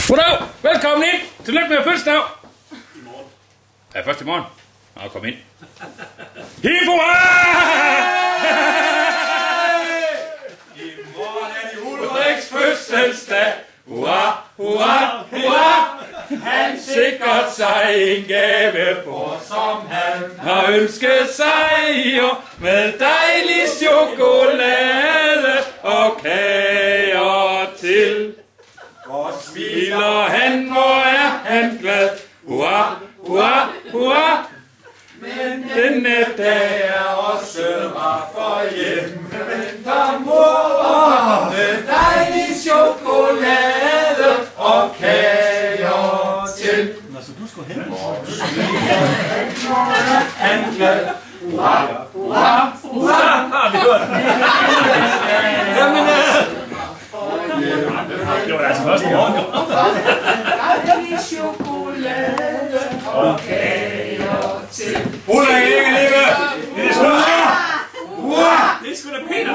Goddag, velkommen ind. Tillykke med fødselsdag. I morgen. Ja, først i morgen. Nå, kom ind. Hifo! I morgen er det Ulriks fødselsdag. Hurra, hurra, hurra. Han sikkert sig en gave for, som han har ønsket sig. Jo, med dejlig chokolade og kager til. Og smiler han, hvor er han glad. Hurra, hurra, hurra. Men denne dag er også rar for hjemme. Venter mor med dejlig chokolade og kager til. Nå, så du skulle hen. Han glad. Hurra, hurra, hurra. Jamen, Det var altså først i morgen. dejlig chokolade og kager til. Ulrik, ikke livet! Det er sgu da pænt.